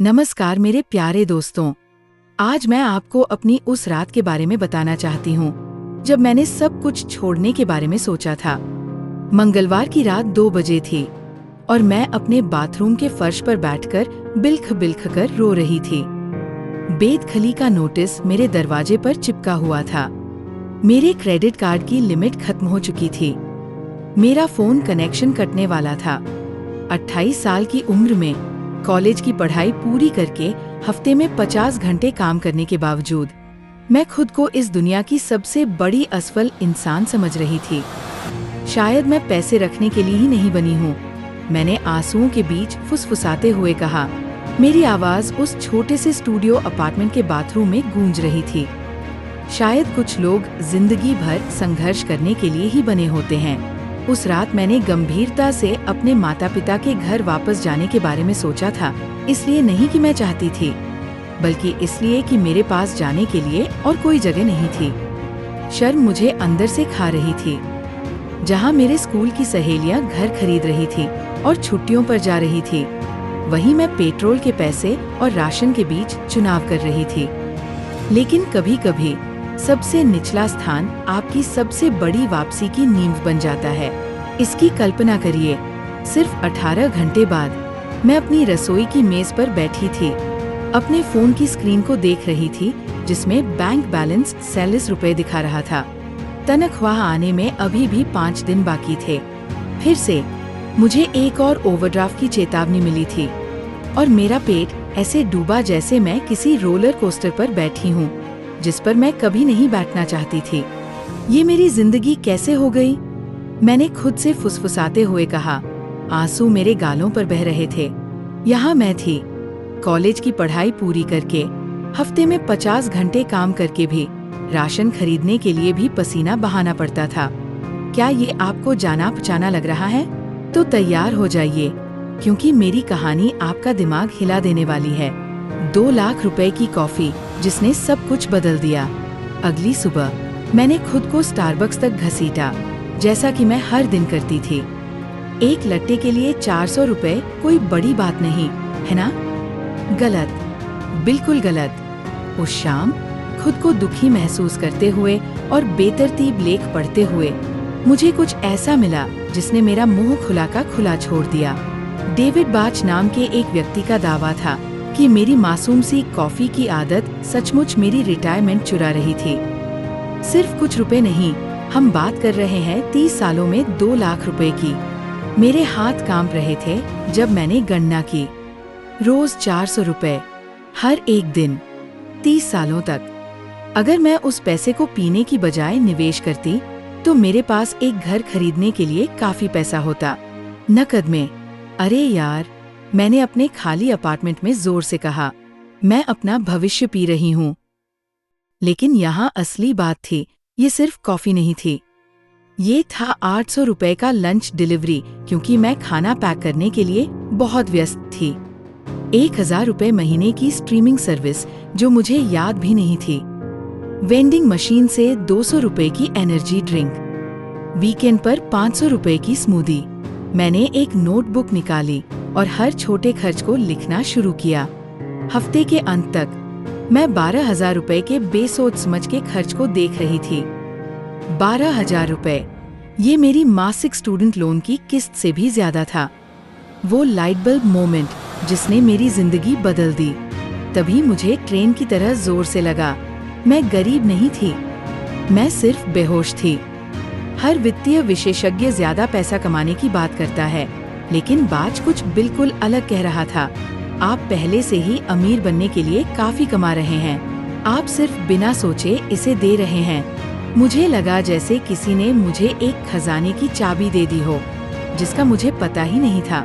नमस्कार मेरे प्यारे दोस्तों। आज मैं आपको अपनी उस रात के बारे में बताना चाहती हूँ जब मैंने सब कुछ छोड़ने के बारे में सोचा था। मंगलवार की रात 2 बजे थी और मैं अपने बाथरूम के फर्श पर बैठकर बिल्ख बिल्ख कर रो रही थी। बेदखली का नोटिस मेरे दरवाजे पर चिपका हुआ था। मेरे क्रेडिट कार्ड की लिमिट खत्म हो चुकी थी। मेरा फोन कनेक्शन कटने वाला था। 28 साल की उम्र में कॉलेज की पढ़ाई पूरी करके हफ्ते में 50 घंटे काम करने के बावजूद मैं खुद को इस दुनिया की सबसे बड़ी असफल इंसान समझ रही थी। शायद मैं पैसे रखने के लिए ही नहीं बनी हूँ, मैंने आंसुओं के बीच फुसफुसाते हुए कहा। मेरी आवाज उस छोटे से स्टूडियो अपार्टमेंट के बाथरूम में गूंज रही थी। शायद कुछ लोग जिंदगी भर संघर्ष करने के लिए ही बने होते हैं। उस रात मैंने गंभीरता से अपने माता पिता के घर वापस जाने के बारे में सोचा था। इसलिए नहीं कि मैं चाहती थी, बल्कि इसलिए कि मेरे पास जाने के लिए और कोई जगह नहीं थी। शर्म मुझे अंदर से खा रही थी। जहां मेरे स्कूल की सहेलियां घर खरीद रही थी और छुट्टियों पर जा रही थी, वहीं मैं पेट्रोल के पैसे और राशन के बीच चुनाव कर रही थी। लेकिन कभी कभी सबसे निचला स्थान आपकी सबसे बड़ी वापसी की नींव बन जाता है। इसकी कल्पना करिए, सिर्फ 18 घंटे बाद मैं अपनी रसोई की मेज पर बैठी थी, अपने फोन की स्क्रीन को देख रही थी जिसमें बैंक बैलेंस 40 रुपए दिखा रहा था। तनख्वाह आने में अभी भी 5 दिन बाकी थे। फिर से मुझे एक और ओवरड्राफ्ट की चेतावनी मिली थी और मेरा पेट ऐसे डूबा जैसे मैं किसी रोलर कोस्टर पर बैठी हूँ जिस पर मैं कभी नहीं बैठना चाहती थी। ये मेरी जिंदगी कैसे हो गई? मैंने खुद से फुसफुसाते हुए कहा। आंसू मेरे गालों पर बह रहे थे। यहाँ मैं थी, कॉलेज की पढ़ाई पूरी करके, हफ्ते में 50 घंटे काम करके भी राशन खरीदने के लिए भी पसीना बहाना पड़ता था। क्या ये आपको जाना पहचाना लग रहा है? तो तैयार हो जाइए, क्योंकि मेरी कहानी आपका दिमाग हिला देने वाली है। 2 लाख रुपए की कॉफी जिसने सब कुछ बदल दिया। अगली सुबह मैंने खुद को स्टारबक्स तक घसीटा, जैसा कि मैं हर दिन करती थी। एक लट्टे के लिए 400 रुपए कोई बड़ी बात नहीं, है ना? गलत, बिल्कुल गलत। उस शाम खुद को दुखी महसूस करते हुए और बेतरतीब लेख पढ़ते हुए मुझे कुछ ऐसा मिला जिसने मेरा मुंह खुला का खुला छोड़ दिया। डेविड बाच नाम के एक व्यक्ति का दावा था कि मेरी मासूम सी कॉफी की आदत सचमुच मेरी रिटायरमेंट चुरा रही थी। सिर्फ कुछ रुपए नहीं, हम बात कर रहे हैं 30 सालों में 2 लाख रुपए की। मेरे हाथ कांप रहे थे जब मैंने गणना की। रोज 400 रुपए, हर एक दिन, 30 सालों तक। अगर मैं उस पैसे को पीने की बजाय निवेश करती तो मेरे पास एक घर खरीदने के लिए काफी पैसा होता, नकद में। अरे यार, मैंने अपने खाली अपार्टमेंट में जोर से कहा, मैं अपना भविष्य पी रही हूँ। लेकिन यहाँ असली बात थी, ये सिर्फ कॉफी नहीं थी। ये था 800 रुपए का लंच डिलीवरी, क्योंकि मैं खाना पैक करने के लिए बहुत व्यस्त थी। 1000 रुपए महीने की स्ट्रीमिंग सर्विस जो मुझे याद भी नहीं थी। वेंडिंग मशीन से 200 रुपए की एनर्जी ड्रिंक। वीकेंड पर 500 रुपए की स्मूदी। मैंने एक नोटबुक निकाली और हर छोटे खर्च को लिखना शुरू किया। हफ्ते के अंत तक मैं 12,000 रुपए के बेसोच समझ के खर्च को देख रही थी। 12,000 रुपए, ये मेरी मासिक स्टूडेंट लोन की किस्त से भी ज्यादा था। वो लाइट बल्ब मोमेंट जिसने मेरी जिंदगी बदल दी। तभी मुझे ट्रेन की तरह जोर से लगा, मैं गरीब नहीं थी, मैं सिर्फ बेहोश थी। हर वित्तीय विशेषज्ञ ज्यादा पैसा कमाने की बात करता है, लेकिन बाज कुछ बिल्कुल अलग कह रहा था। आप पहले से ही अमीर बनने के लिए काफी कमा रहे हैं, आप सिर्फ बिना सोचे इसे दे रहे हैं। मुझे लगा जैसे किसी ने मुझे एक खजाने की चाबी दे दी हो, जिसका मुझे पता ही नहीं था।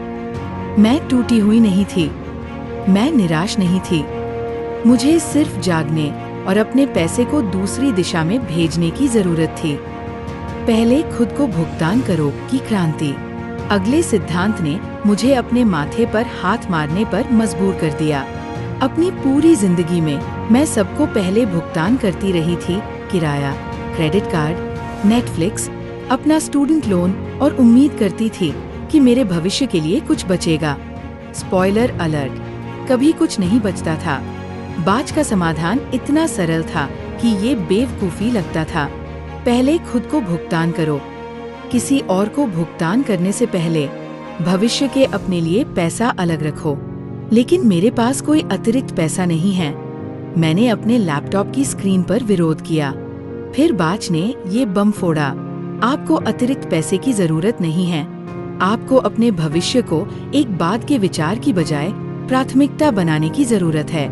मैं टूटी हुई नहीं थी, मैं निराश नहीं थी। मुझे सिर्फ जागने और अपने पैसे को दूसरी दिशा में भेजने की जरूरत थी। पहले खुद को भुगतान करो की क्रांति। अगले सिद्धांत ने मुझे अपने माथे पर हाथ मारने पर मजबूर कर दिया। अपनी पूरी जिंदगी में मैं सबको पहले भुगतान करती रही थी, किराया, क्रेडिट कार्ड, नेटफ्लिक्स, अपना स्टूडेंट लोन, और उम्मीद करती थी कि मेरे भविष्य के लिए कुछ बचेगा। स्पॉइलर अलर्ट, कभी कुछ नहीं बचता था। बाज का समाधान इतना सरल था कि ये बेवकूफ़ी लगता था। पहले खुद को भुगतान करो। किसी और को भुगतान करने से पहले भविष्य के अपने लिए पैसा अलग रखो। लेकिन मेरे पास कोई अतिरिक्त पैसा नहीं है। मैंने अपने लैपटॉप की स्क्रीन पर विरोध किया। फिर बाज ने ये बम फोड़ा। आपको अतिरिक्त पैसे की जरूरत नहीं है। आपको अपने भविष्य को एक बाद के विचार की बजाय प्राथमिकता बनाने की जरूरत है।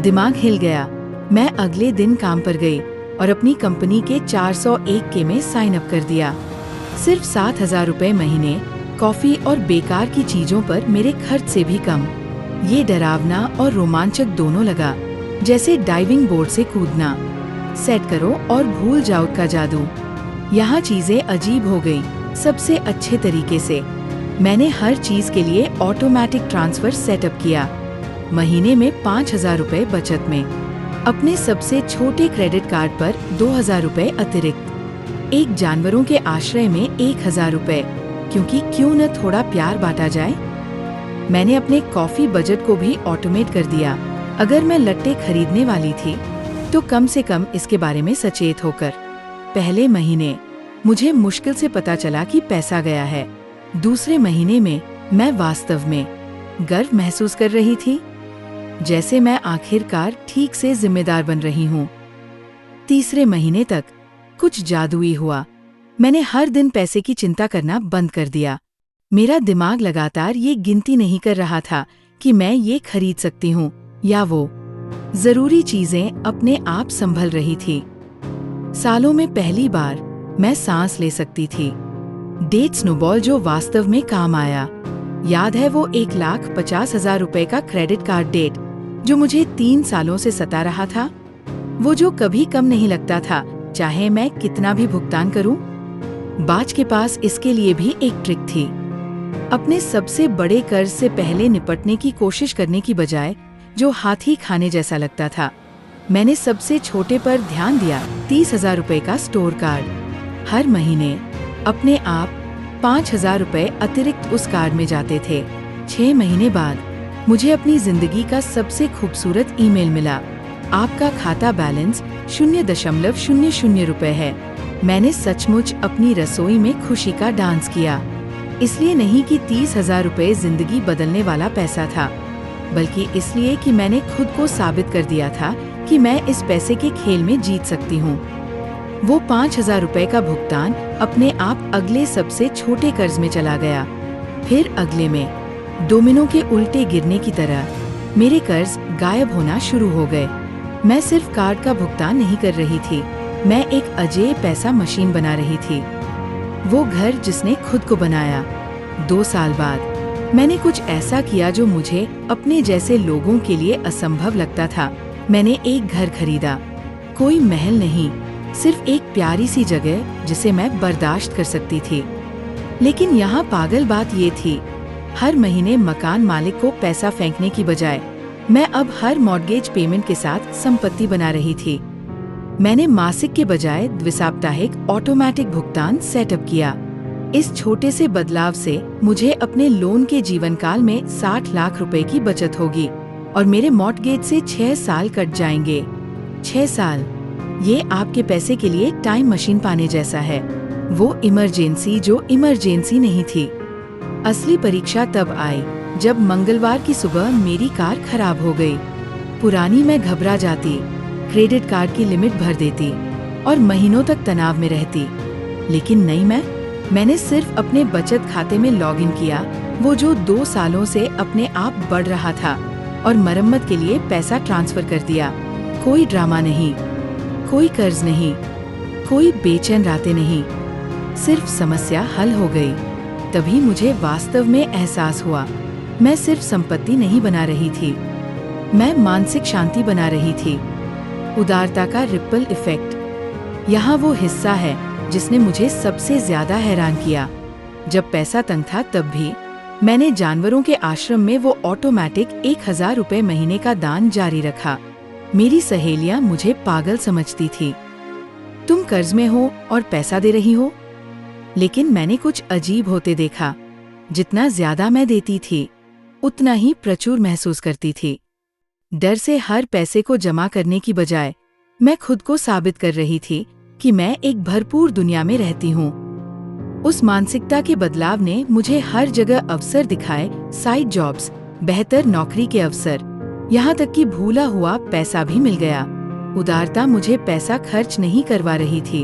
दिमाग हिल गया। मैं अगले दिन काम पर गई और अपनी कंपनी के 401 में साइन अप कर दिया। सिर्फ 7,000 रुपए महीने, कॉफी और बेकार की चीजों पर मेरे खर्च से भी कम। ये डरावना और रोमांचक दोनों लगा, जैसे डाइविंग बोर्ड से कूदना। सेट करो और भूल जाओ का जादू। यहाँ चीजें अजीब हो गई। सबसे अच्छे तरीके से मैंने हर चीज के लिए ऑटोमेटिक ट्रांसफर सेटअप किया। महीने में 5,000 रुपए बचत में। अपने सबसे छोटे क्रेडिट कार्ड पर 2,000 रुपए अतिरिक्त। एक जानवरों के आश्रय में 1,000 रुपए, क्योंकि क्यों न थोड़ा प्यार बांटा जाए। मैंने अपने कॉफी बजट को भी ऑटोमेट कर दिया। अगर मैं लट्टे खरीदने वाली थी तो कम से कम इसके बारे में सचेत होकर। पहले महीने मुझे मुश्किल से पता चला कि पैसा गया है। दूसरे महीने में मैं वास्तव में गर्व महसूस कर रही थी, जैसे मैं आखिरकार ठीक से जिम्मेदार बन रही हूँ। तीसरे महीने तक कुछ जादुई हुआ। मैंने हर दिन पैसे की चिंता करना बंद कर दिया। मेरा दिमाग लगातार ये गिनती नहीं कर रहा था कि मैं ये खरीद सकती हूँ या वो। जरूरी चीजें अपने आप संभल रही थी। सालों में पहली बार मैं सांस ले सकती थी। डेट स्नोबॉल जो वास्तव में काम आया। याद है वो 1,50,000 रुपए का क्रेडिट कार्ड डेट जो मुझे 3 सालों से सता रहा था। वो जो कभी कम नहीं लगता था, चाहे मैं कितना भी भुगतान करूं। बाज के पास इसके लिए भी एक ट्रिक थी। अपने सबसे बड़े कर्ज से पहले निपटने की कोशिश करने की बजाय जो हाथी खाने जैसा लगता था, मैंने सबसे छोटे पर ध्यान दिया। 30,000 रुपए का स्टोर कार्ड। हर महीने अपने आप 5,000 रुपए अतिरिक्त उस कार्ड में जाते थे। 6 महीने बाद मुझे अपनी जिंदगी का सबसे खूबसूरत ईमेल मिला। आपका खाता बैलेंस 0.00 रुपए है। मैंने सचमुच अपनी रसोई में खुशी का डांस किया। इसलिए नहीं कि 30,000 रुपए जिंदगी बदलने वाला पैसा था, बल्कि इसलिए कि मैंने खुद को साबित कर दिया था कि मैं इस पैसे के खेल में जीत सकती हूँ। वो 5,000 रुपए का भुगतान अपने आप अगले सबसे छोटे कर्ज में चला गया। फिर अगले में डोमिनो के उल्टे गिरने की तरह मेरे कर्ज गायब होना शुरू हो गए। मैं सिर्फ कार्ड का भुगतान नहीं कर रही थी, मैं एक अजेय पैसा मशीन बना रही थी। वो घर जिसने खुद को बनाया। 2 साल बाद मैंने कुछ ऐसा किया जो मुझे अपने जैसे लोगों के लिए असंभव लगता था। मैंने एक घर खरीदा। कोई महल नहीं, सिर्फ एक प्यारी सी जगह जिसे मैं बर्दाश्त कर सकती थी। लेकिन यहाँ पागल बात ये थी, हर महीने मकान मालिक को पैसा फेंकने की बजाय मैं अब हर मॉर्गेज पेमेंट के साथ संपत्ति बना रही थी। मैंने मासिक के बजाय द्विसाप्ताहिक ऑटोमेटिक भुगतान सेटअप किया। इस छोटे से बदलाव से मुझे अपने लोन के जीवन काल में 60 लाख रुपए की बचत होगी और मेरे मॉर्गेज से 6 साल कट जाएंगे। 6 साल, ये आपके पैसे के लिए टाइम मशीन पाने जैसा है। वो इमरजेंसी जो इमरजेंसी नहीं थी। असली परीक्षा तब आई जब मंगलवार की सुबह मेरी कार खराब हो गई। पुरानी मैं घबरा जाती, क्रेडिट कार्ड की लिमिट भर देती और महीनों तक तनाव में रहती। लेकिन नई मैंने सिर्फ अपने बचत खाते में लॉगिन किया, वो जो 2 सालों से अपने आप बढ़ रहा था, और मरम्मत के लिए पैसा ट्रांसफर कर दिया। कोई ड्रामा नहीं, कोई कर्ज नहीं, कोई बेचैन रातें नहीं, सिर्फ समस्या हल हो गई। तभी मुझे वास्तव में एहसास हुआ, मैं सिर्फ संपत्ति नहीं बना रही थी, मैं मानसिक शांति बना रही थी। उदारता का रिपल इफेक्ट। यहाँ वो हिस्सा है जिसने मुझे सबसे ज्यादा हैरान किया। जब पैसा तंग था तब भी मैंने जानवरों के आश्रम में वो ऑटोमेटिक 1,000 रुपए महीने का दान जारी रखा। मेरी सहेलियां मुझे पागल समझती थी, तुम कर्ज में हो और पैसा दे रही हो। लेकिन मैंने कुछ अजीब होते देखा। जितना ज्यादा मैं देती थी, उतना ही प्रचुर महसूस करती थी। डर से हर पैसे को जमा करने की बजाय मैं खुद को साबित कर रही थी कि मैं एक भरपूर दुनिया में रहती हूँ। उस मानसिकता के बदलाव ने मुझे हर जगह अवसर दिखाए, साइड जॉब्स, बेहतर नौकरी के अवसर, यहाँ तक कि भूला हुआ पैसा भी मिल गया। उदारता मुझे पैसा खर्च नहीं करवा रही थी,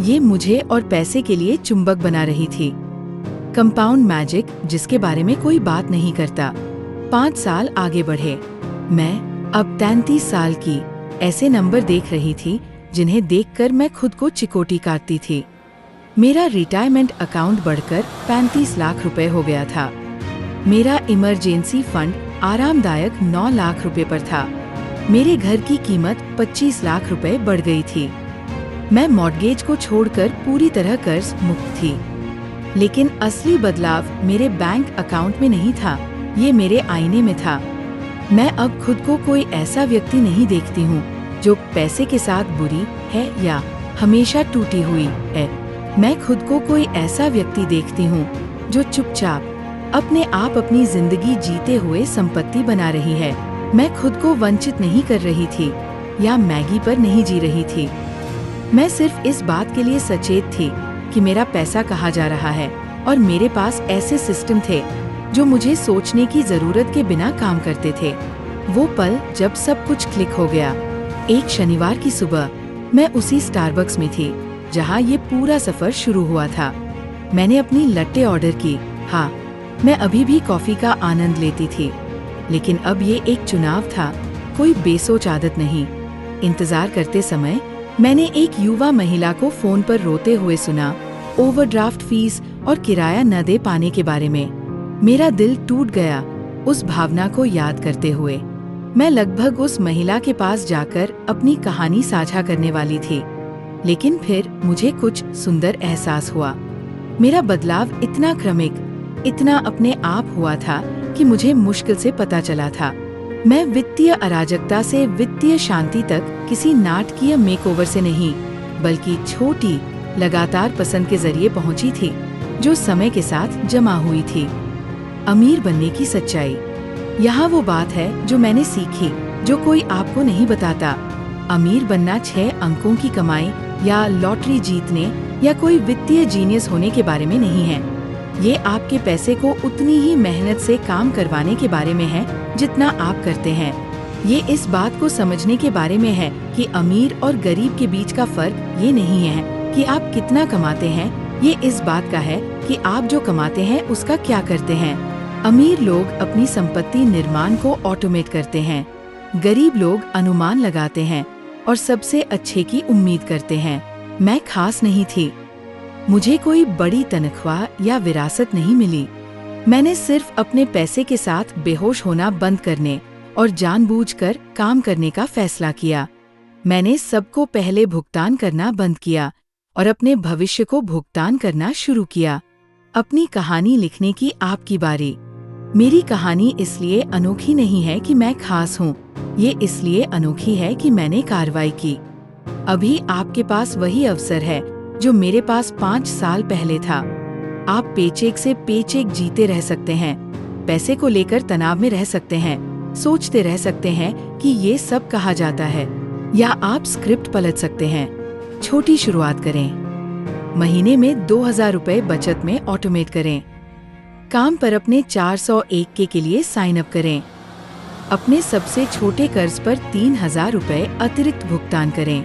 ये मुझे और पैसे के लिए चुंबक बना रही थी। कंपाउंड मैजिक, जिसके बारे में कोई बात नहीं करता। 5 साल आगे बढ़े, मैं अब 33 साल की ऐसे नंबर देख रही थी जिन्हें देखकर मैं खुद को चिकोटी काटती थी। मेरा रिटायरमेंट अकाउंट बढ़कर 35 लाख रुपए हो गया था। मेरा इमरजेंसी फंड आरामदायक 9 लाख रुपए पर था। मेरे घर की कीमत 25 लाख रुपए बढ़ गई थी। मैं मॉर्गेज को छोड़कर पूरी तरह कर्ज मुक्त थी। लेकिन असली बदलाव मेरे बैंक अकाउंट में नहीं था, ये मेरे आईने में था। मैं अब खुद को कोई ऐसा व्यक्ति नहीं देखती हूँ जो पैसे के साथ बुरी है या हमेशा टूटी हुई है। मैं खुद को कोई ऐसा व्यक्ति देखती हूँ जो चुपचाप अपने आप अपनी जिंदगी जीते हुए संपत्ति बना रही है। मैं खुद को वंचित नहीं कर रही थी या मैगी पर नहीं जी रही थी। मैं सिर्फ इस बात के लिए सचेत थी कि मेरा पैसा कहाँ जा रहा है, और मेरे पास ऐसे सिस्टम थे जो मुझे सोचने की जरूरत के बिना काम करते थे। वो पल जब सब कुछ क्लिक हो गया। एक शनिवार की सुबह मैं उसी स्टारबक्स में थी जहाँ ये पूरा सफर शुरू हुआ था। मैंने अपनी लट्टे ऑर्डर की। हाँ, मैं अभी भी कॉफी का आनंद लेती थी, लेकिन अब ये एक चुनाव था, कोई बेसोच आदत नहीं। इंतजार करते समय मैंने एक युवा महिला को फोन पर रोते हुए सुना, ओवरड्राफ्ट फीस और किराया न दे पाने के बारे में। मेरा दिल टूट गया उस भावना को याद करते हुए। मैं लगभग उस महिला के पास जाकर अपनी कहानी साझा करने वाली थी, लेकिन फिर मुझे कुछ सुंदर एहसास हुआ। मेरा बदलाव इतना क्रमिक, इतना अपने आप हुआ था कि मुझे मुश्किल से पता चला था। मैं वित्तीय अराजकता से वित्तीय शांति तक किसी नाटकीय मेकओवर से नहीं, बल्कि छोटी लगातार पसंद के जरिए पहुंची थी, जो समय के साथ जमा हुई थी। अमीर बनने की सच्चाई, यहाँ वो बात है जो मैंने सीखी, जो कोई आपको नहीं बताता। अमीर बनना 6 अंकों की कमाई या लॉटरी जीतने या कोई वित्तीय जीनियस होने के बारे में नहीं है। ये आपके पैसे को उतनी ही मेहनत से काम करवाने के बारे में है जितना आप करते हैं। ये इस बात को समझने के बारे में है कि अमीर और गरीब के बीच का फर्क ये नहीं है कि आप कितना कमाते हैं, ये इस बात का है कि आप जो कमाते हैं उसका क्या करते हैं। अमीर लोग अपनी संपत्ति निर्माण को ऑटोमेट करते हैं, गरीब लोग अनुमान लगाते हैं और सबसे अच्छे की उम्मीद करते हैं। मैं खास नहीं थी, मुझे कोई बड़ी तनख्वाह या विरासत नहीं मिली। मैंने सिर्फ अपने पैसे के साथ बेहोश होना बंद करने और जानबूझकर काम करने का फैसला किया। मैंने सबको पहले भुगतान करना बंद किया और अपने भविष्य को भुगतान करना शुरू किया। अपनी कहानी लिखने की आपकी बारी। मेरी कहानी इसलिए अनोखी नहीं है कि मैं खास हूँ, ये इसलिए अनोखी है कि मैंने कार्रवाई की। अभी आपके पास वही अवसर है जो मेरे पास 5 साल पहले था। आप पेचेक से पेचेक जीते रह सकते हैं, पैसे को लेकर तनाव में रह सकते हैं, सोचते रह सकते हैं कि ये सब कहा जाता है, या आप स्क्रिप्ट पलट सकते हैं। छोटी शुरुआत करें। महीने में 2000 रुपए बचत में ऑटोमेट करें। काम पर अपने 401 के लिए साइन अप करें। अपने सबसे छोटे कर्ज पर 3000 रुपए अतिरिक्त भुगतान करें।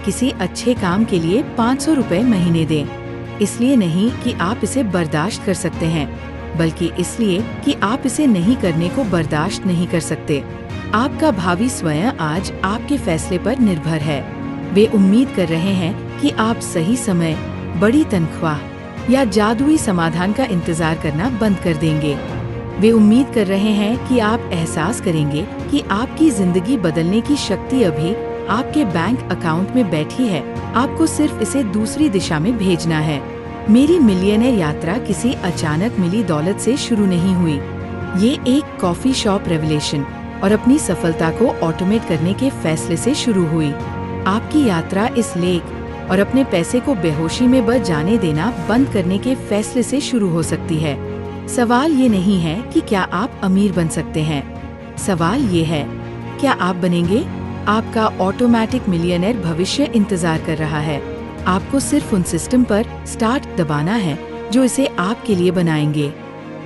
किसी अच्छे काम के लिए 500 रुपए महीने दें। इसलिए नहीं कि आप इसे बर्दाश्त कर सकते हैं, बल्कि इसलिए कि आप इसे नहीं करने को बर्दाश्त नहीं कर सकते। आपका भावी स्वयं आज आपके फैसले पर निर्भर है। वे उम्मीद कर रहे हैं कि आप सही समय, बड़ी तनख्वाह या जादुई समाधान का इंतजार करना बंद कर देंगे। वे उम्मीद कर रहे हैं कि आप एहसास करेंगे कि आपकी जिंदगी बदलने की शक्ति अभी आपके बैंक अकाउंट में बैठी है, आपको सिर्फ इसे दूसरी दिशा में भेजना है। मेरी मिलियनेयर यात्रा किसी अचानक मिली दौलत से शुरू नहीं हुई। ये एक कॉफी शॉप रेवलेशन और अपनी सफलता को ऑटोमेट करने के फैसले से शुरू हुई। आपकी यात्रा इस लेख और अपने पैसे को बेहोशी में बह जाने देना बंद करने के फैसले से शुरू हो सकती है। सवाल ये नहीं है कि क्या आप अमीर बन सकते हैं, सवाल ये है, क्या आप बनेंगे? आपका ऑटोमेटिक मिलियनेयर भविष्य इंतजार कर रहा है। आपको सिर्फ उन सिस्टम पर स्टार्ट दबाना है जो इसे आपके लिए बनाएंगे।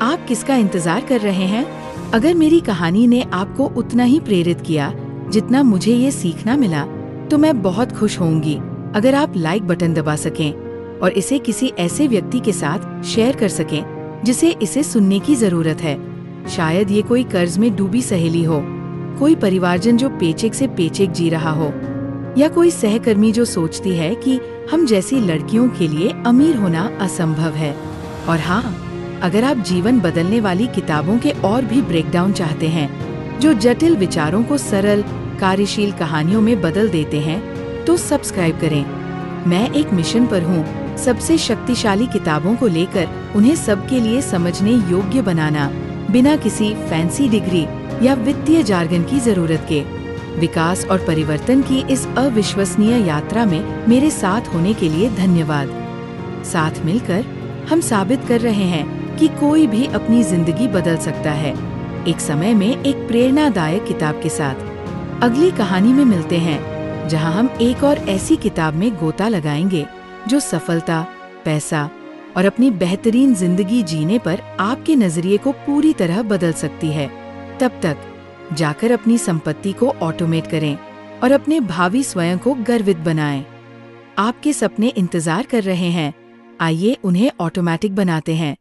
आप किसका इंतजार कर रहे हैं? अगर मेरी कहानी ने आपको उतना ही प्रेरित किया जितना मुझे ये सीखना मिला, तो मैं बहुत खुश होंगी अगर आप लाइक बटन दबा सकें और इसे किसी ऐसे व्यक्ति के साथ शेयर कर सकें जिसे इसे सुनने की जरूरत है। शायद ये कोई कर्ज में डूबी सहेली हो, कोई परिवारजन जो पेचेक से पेचेक जी रहा हो, या कोई सहकर्मी जो सोचती है कि हम जैसी लड़कियों के लिए अमीर होना असंभव है। और हाँ, अगर आप जीवन बदलने वाली किताबों के और भी ब्रेकडाउन चाहते हैं जो जटिल विचारों को सरल कार्यशील कहानियों में बदल देते हैं, तो सब्सक्राइब करें। मैं एक मिशन पर हूँ, सबसे शक्तिशाली किताबों को लेकर उन्हें सबके लिए समझने योग्य बनाना, बिना किसी फैंसी डिग्री या वित्तीय जार्गन की जरूरत के। विकास और परिवर्तन की इस अविश्वसनीय यात्रा में मेरे साथ होने के लिए धन्यवाद। साथ मिलकर हम साबित कर रहे हैं कि कोई भी अपनी जिंदगी बदल सकता है, एक समय में एक प्रेरणादायक किताब के साथ। अगली कहानी में मिलते हैं, जहां हम एक और ऐसी किताब में गोता लगाएंगे जो सफलता, पैसा और अपनी बेहतरीन जिंदगी जीने पर आपके नजरिए को पूरी तरह बदल सकती है। तब तक जाकर अपनी संपत्ति को ऑटोमेट करें और अपने भावी स्वयं को गर्वित बनाएं। आपके सपने इंतजार कर रहे हैं, आइए उन्हें ऑटोमेटिक बनाते हैं।